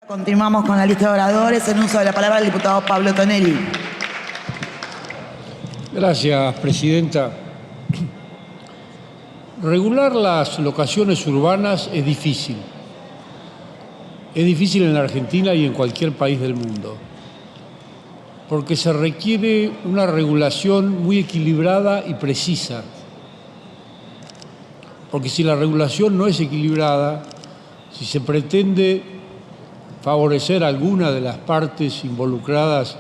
Continuamos con la lista de oradores. En uso de la palabra el diputado Pablo Tonelli. Gracias, presidenta. Regular las locaciones urbanas es difícil. Es difícil en la Argentina y en cualquier país del mundo, porque se requiere una regulación muy equilibrada y precisa. Porque si la regulación no es equilibrada, si se pretende favorecer a alguna de las partes involucradas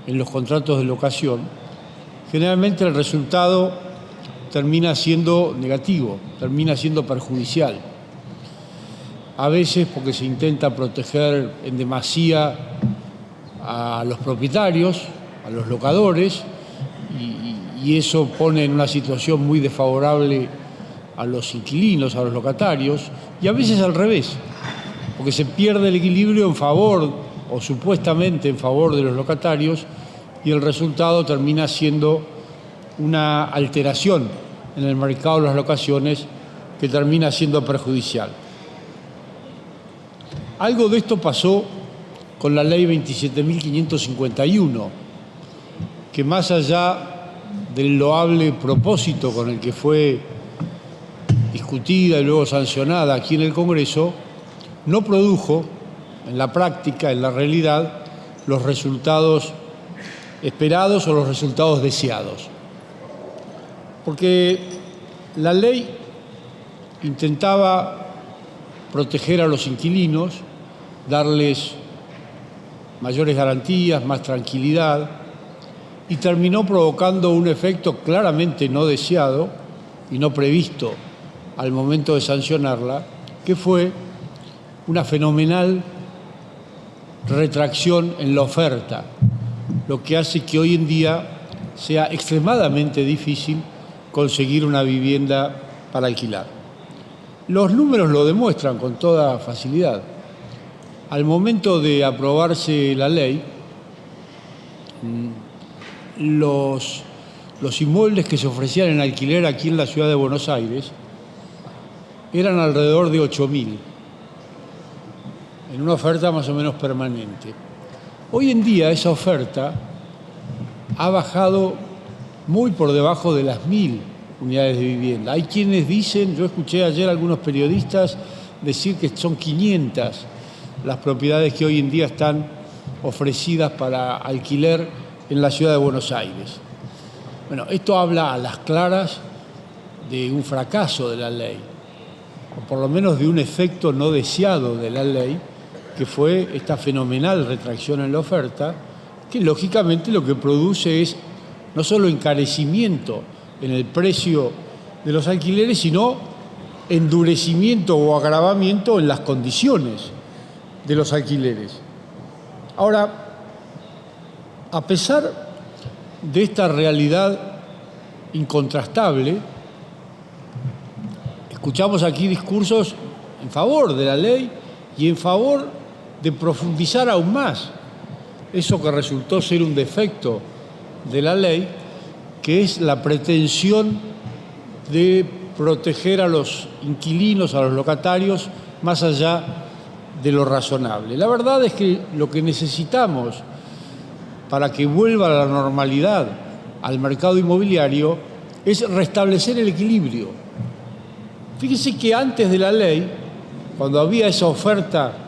en los contratos de locación, generalmente el resultado termina siendo negativo, termina siendo perjudicial. A veces porque se intenta proteger en demasía a los propietarios, a los locadores, y eso pone en una situación muy desfavorable a los inquilinos, a los locatarios, y a veces al revés, porque se pierde el equilibrio en favor, o supuestamente en favor de los locatarios, y el resultado termina siendo una alteración en el mercado de las locaciones que termina siendo perjudicial. Algo de esto pasó con la ley 27.551, que más allá del loable propósito con el que fue discutida y luego sancionada aquí en el Congreso, no produjo en la práctica, en la realidad, los resultados esperados o los resultados deseados. Porque la ley intentaba proteger a los inquilinos, darles mayores garantías, más tranquilidad, y terminó provocando un efecto claramente no deseado y no previsto al momento de sancionarla, que fue una fenomenal retracción en la oferta, lo que hace que hoy en día sea extremadamente difícil conseguir una vivienda para alquilar. Los números lo demuestran con toda facilidad. Al momento de aprobarse la ley, los inmuebles que se ofrecían en alquiler aquí en la ciudad de Buenos Aires eran alrededor de 8.000, en una oferta más o menos permanente. Hoy en día esa oferta ha bajado muy por debajo de las 1.000 unidades de vivienda. Hay quienes dicen, yo escuché ayer a algunos periodistas decir que son 500 las propiedades que hoy en día están ofrecidas para alquiler en la ciudad de Buenos Aires. Bueno, esto habla a las claras de un fracaso de la ley, o por lo menos de un efecto no deseado de la ley, que fue esta fenomenal retracción en la oferta, que lógicamente lo que produce es no solo encarecimiento en el precio de los alquileres, sino endurecimiento o agravamiento en las condiciones de los alquileres. Ahora, a pesar de esta realidad incontrastable, escuchamos aquí discursos en favor de la ley y en favor de profundizar aún más eso que resultó ser un defecto de la ley, que es la pretensión de proteger a los inquilinos, a los locatarios, más allá de lo razonable. La verdad es que lo que necesitamos para que vuelva a la normalidad al mercado inmobiliario es restablecer el equilibrio. Fíjense que antes de la ley, cuando había esa oferta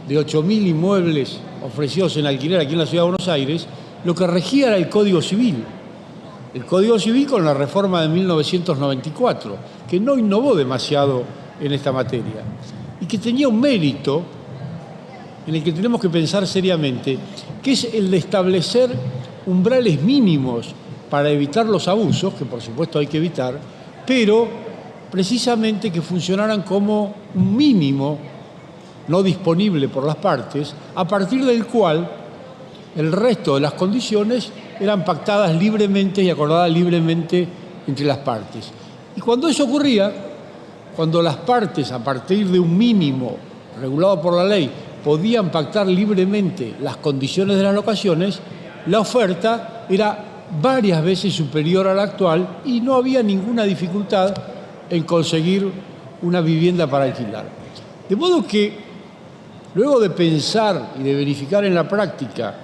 de 8.000 inmuebles ofrecidos en alquiler aquí en la ciudad de Buenos Aires, lo que regía era el Código Civil. El Código Civil con la reforma de 1994, que no innovó demasiado en esta materia y que tenía un mérito en el que tenemos que pensar seriamente, que es el de establecer umbrales mínimos para evitar los abusos, que por supuesto hay que evitar, pero precisamente que funcionaran como un mínimo no disponible por las partes, a partir del cual el resto de las condiciones eran pactadas libremente y acordadas libremente entre las partes. Y cuando eso ocurría, cuando las partes, a partir de un mínimo regulado por la ley, podían pactar libremente las condiciones de las locaciones, la oferta era varias veces superior a la actual y no había ninguna dificultad en conseguir una vivienda para alquilar. De modo que luego de pensar y de verificar en la práctica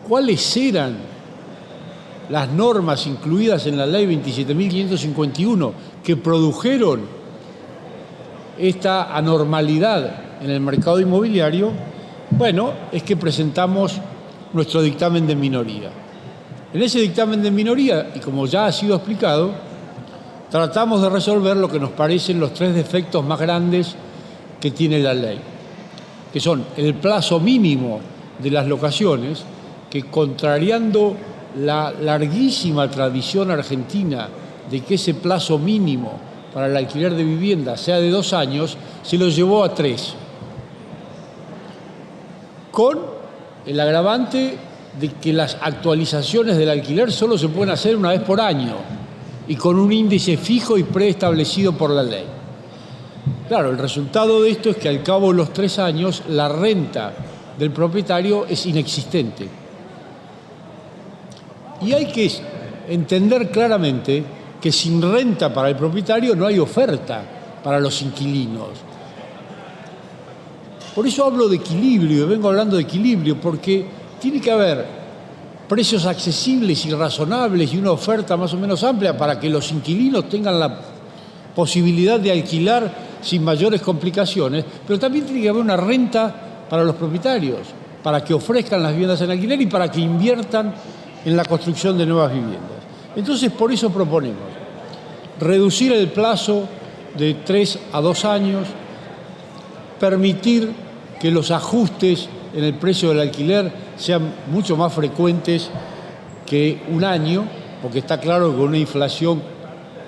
cuáles eran las normas incluidas en la Ley 27.551 que produjeron esta anormalidad en el mercado inmobiliario, bueno, es que presentamos nuestro dictamen de minoría. En ese dictamen de minoría, y como ya ha sido explicado, tratamos de resolver lo que nos parecen los tres defectos más grandes que tiene la ley, que son el plazo mínimo de las locaciones, que contrariando la larguísima tradición argentina de que ese plazo mínimo para el alquiler de vivienda sea de 2 años, se lo llevó a 3, con el agravante de que las actualizaciones del alquiler solo se pueden hacer una vez por año y con un índice fijo y preestablecido por la ley. Claro, el resultado de esto es que al cabo de los 3 años la renta del propietario es inexistente. Y hay que entender claramente que sin renta para el propietario no hay oferta para los inquilinos. Por eso hablo de equilibrio, vengo hablando de equilibrio, porque tiene que haber precios accesibles y razonables y una oferta más o menos amplia para que los inquilinos tengan la posibilidad de alquilar sin mayores complicaciones, pero también tiene que haber una renta para los propietarios, para que ofrezcan las viviendas en alquiler y para que inviertan en la construcción de nuevas viviendas. Entonces, por eso proponemos reducir el plazo de 3 a 2 años, permitir que los ajustes en el precio del alquiler sean mucho más frecuentes que un año, porque está claro que con una inflación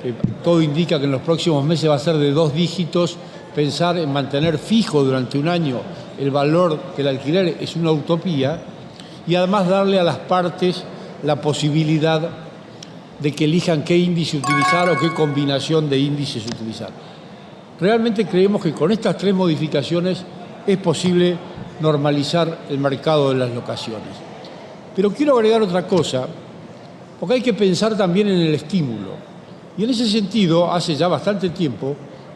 que todo indica que en los próximos meses va a ser de 2 dígitos, pensar en mantener fijo durante un año el valor del alquiler es una utopía, y además darle a las partes la posibilidad de que elijan qué índice utilizar o qué combinación de índices utilizar. Realmente creemos que con estas 3 modificaciones es posible normalizar el mercado de las locaciones. Pero quiero agregar otra cosa, porque hay que pensar también en el estímulo. Y en ese sentido, hace ya bastante tiempo,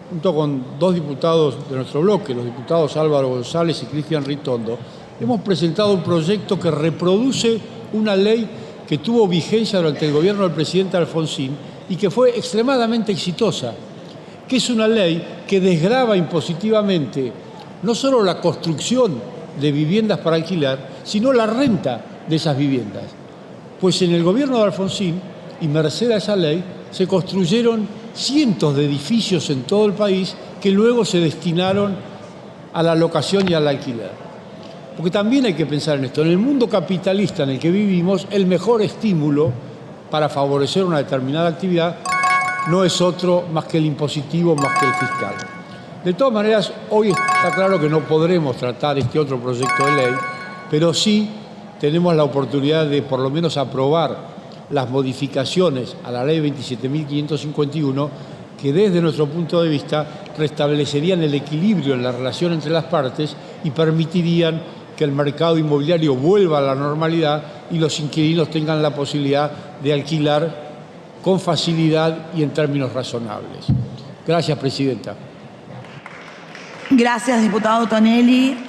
junto con 2 diputados de nuestro bloque, los diputados Álvaro González y Cristian Ritondo, hemos presentado un proyecto que reproduce una ley que tuvo vigencia durante el gobierno del presidente Alfonsín y que fue extremadamente exitosa, que es una ley que desgrava impositivamente no solo la construcción de viviendas para alquilar, sino la renta de esas viviendas. Pues en el gobierno de Alfonsín, y merced a esa ley, se construyeron cientos de edificios en todo el país que luego se destinaron a la locación y al alquiler. Porque también hay que pensar en esto. En el mundo capitalista en el que vivimos, el mejor estímulo para favorecer una determinada actividad no es otro más que el impositivo, más que el fiscal. De todas maneras, hoy está claro que no podremos tratar este otro proyecto de ley, pero sí tenemos la oportunidad de por lo menos aprobar las modificaciones a la Ley 27.551 que desde nuestro punto de vista restablecerían el equilibrio en la relación entre las partes y permitirían que el mercado inmobiliario vuelva a la normalidad y los inquilinos tengan la posibilidad de alquilar con facilidad y en términos razonables. Gracias, Presidenta. Gracias, diputado Tonelli.